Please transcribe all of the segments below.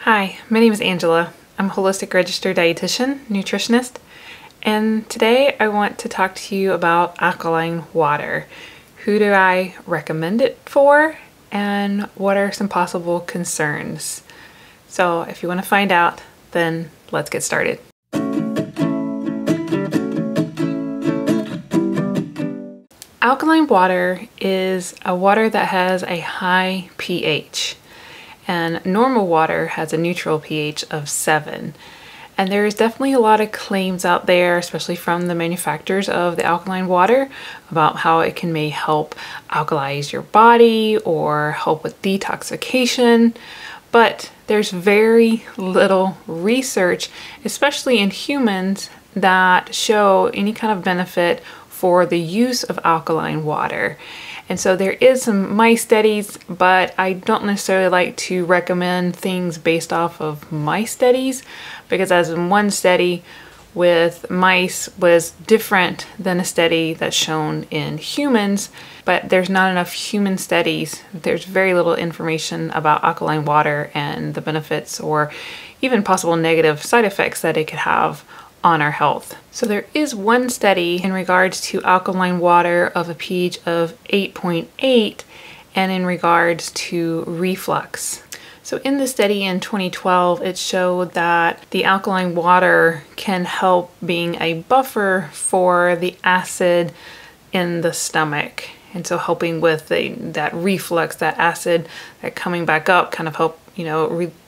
Hi, my name is Angela. I'm a holistic registered dietitian, nutritionist, and today I want to talk to you about alkaline water. Who do I recommend it for, and what are some possible concerns? So if you want to find out, then let's get started. Alkaline water is a water that has a high pH. And normal water has a neutral pH of 7. And there's definitely a lot of claims out there, especially from the manufacturers of the alkaline water, about how it may help alkalize your body or help with detoxification. But there's very little research, especially in humans, that show any kind of benefit for the use of alkaline water. And so there is some mice studies, but I don't necessarily like to recommend things based off of mice studies, because as in one study with mice was different than a study that's shown in humans, but there's not enough human studies. There's very little information about alkaline water and the benefits or even possible negative side effects that it could have on our health. So there is one study in regards to alkaline water of a pH of 8.8 and in regards to reflux. So in the study in 2012, it showed that the alkaline water can help being a buffer for the acid in the stomach. And so helping with that reflux, that acid that coming back up, kind of help,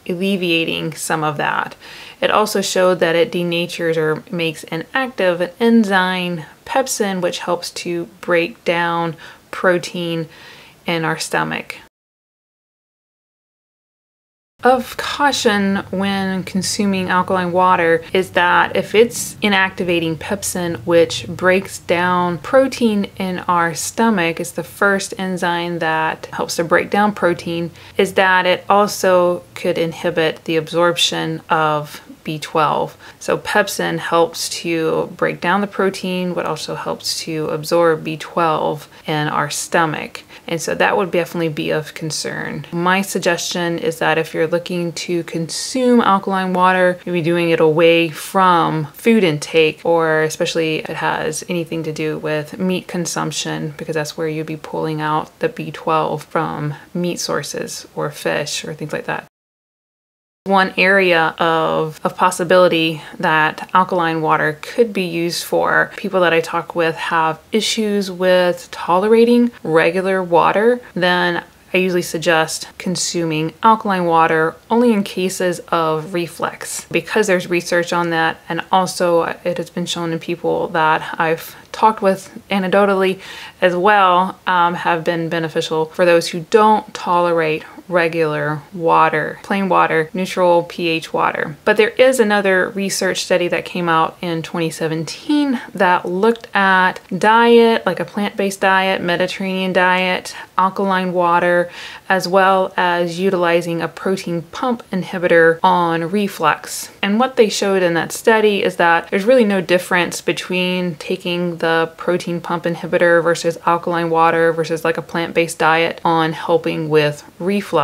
alleviating some of that. It also showed that it denatures or makes inactive an enzyme, pepsin, which helps to break down protein in our stomach. Of caution when consuming alkaline water is that if it's inactivating pepsin, which breaks down protein in our stomach, is the first enzyme that helps to break down protein, is that it also could inhibit the absorption of B12. So pepsin helps to break down the protein, but also helps to absorb B12 in our stomach. And so that would definitely be of concern. My suggestion is that if you're looking to consume alkaline water, you'll be doing it away from food intake, or especially if it has anything to do with meat consumption, because that's where you'll be pulling out the B12 from meat sources or fish or things like that. One area of possibility that alkaline water could be used for, people that I talk with have issues with tolerating regular water, then I usually suggest consuming alkaline water only in cases of reflux, because there's research on that, and also it has been shown in people that I've talked with anecdotally as well, have been beneficial for those who don't tolerate regular water, plain water, neutral pH water. But there is another research study that came out in 2017 that looked at diet, like a plant-based diet, Mediterranean diet, alkaline water, as well as utilizing a protein pump inhibitor on reflux. And what they showed in that study is that there's really no difference between taking the protein pump inhibitor versus alkaline water versus like a plant-based diet on helping with reflux.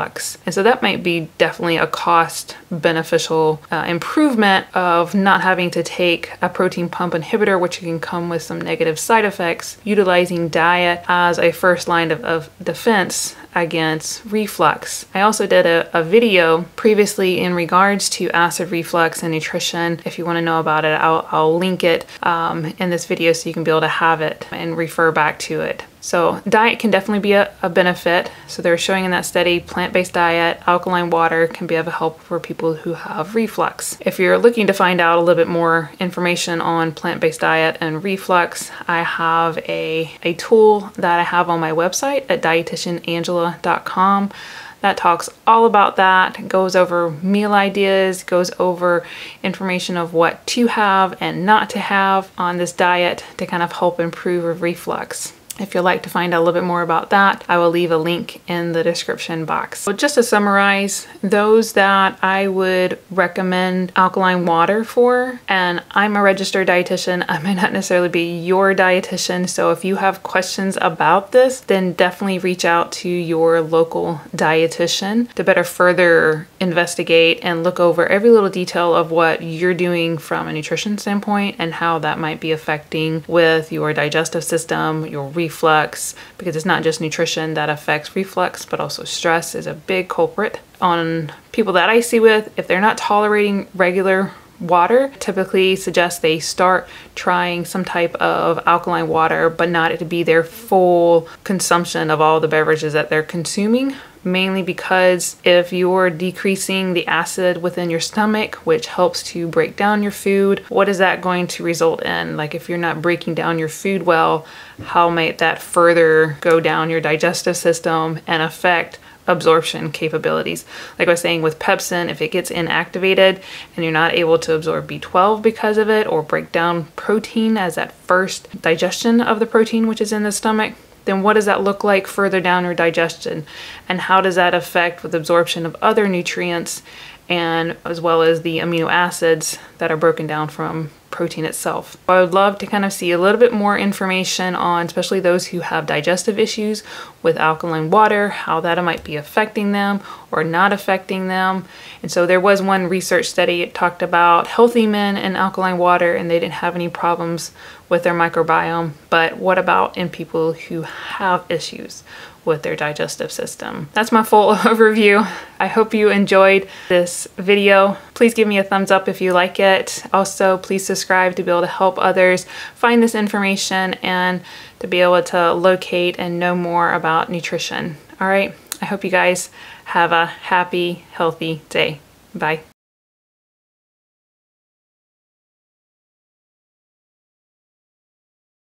And so that might be definitely a cost beneficial improvement of not having to take a protein pump inhibitor, which can come with some negative side effects, utilizing diet as a first line of defense against reflux. I also did a video previously in regards to acid reflux and nutrition. If you want to know about it, I'll link it in this video so you can be able to have it and refer back to it. So diet can definitely be a benefit. So they're showing in that study, plant-based diet, alkaline water can be of help for people who have reflux. If you're looking to find out a little bit more information on plant-based diet and reflux, I have a tool that I have on my website at dietitianangela.com that talks all about that, goes over meal ideas, goes over information of what to have and not to have on this diet to kind of help improve reflux. If you'd like to find out a little bit more about that, I will leave a link in the description box. So just to summarize, those that I would recommend alkaline water for, and I'm a registered dietitian, I may not necessarily be your dietitian, so if you have questions about this, then definitely reach out to your local dietitian to better further investigate and look over every little detail of what you're doing from a nutrition standpoint and how that might be affecting with your digestive system, your reflux, because it's not just nutrition that affects reflux, but also stress is a big culprit. On people that I see with, if they're not tolerating regular water, typically suggest they start trying some type of alkaline water, but not it to be their full consumption of all the beverages that they're consuming. Mainly because if you're decreasing the acid within your stomach, which helps to break down your food, what is that going to result in? Like if you're not breaking down your food well, how might that further go down your digestive system and affect absorption capabilities? Like I was saying with pepsin, if it gets inactivated and you're not able to absorb B12 because of it, or break down protein as that first digestion of the protein which is in the stomach, then what does that look like further down your digestion? And how does that affect with absorption of other nutrients, and as well as the amino acids that are broken down from protein itself? I would love to kind of see a little bit more information on, especially those who have digestive issues with alkaline water, how that might be affecting them or not affecting them. And so there was one research study, it talked about healthy men in alkaline water and they didn't have any problems with their microbiome. But what about in people who have issues with their digestive system? That's my full overview. I hope you enjoyed this video. Please give me a thumbs up if you like it. Also, please subscribe to be able to help others find this information and to be able to locate and know more about nutrition. All right, I hope you guys have a happy, healthy day. Bye.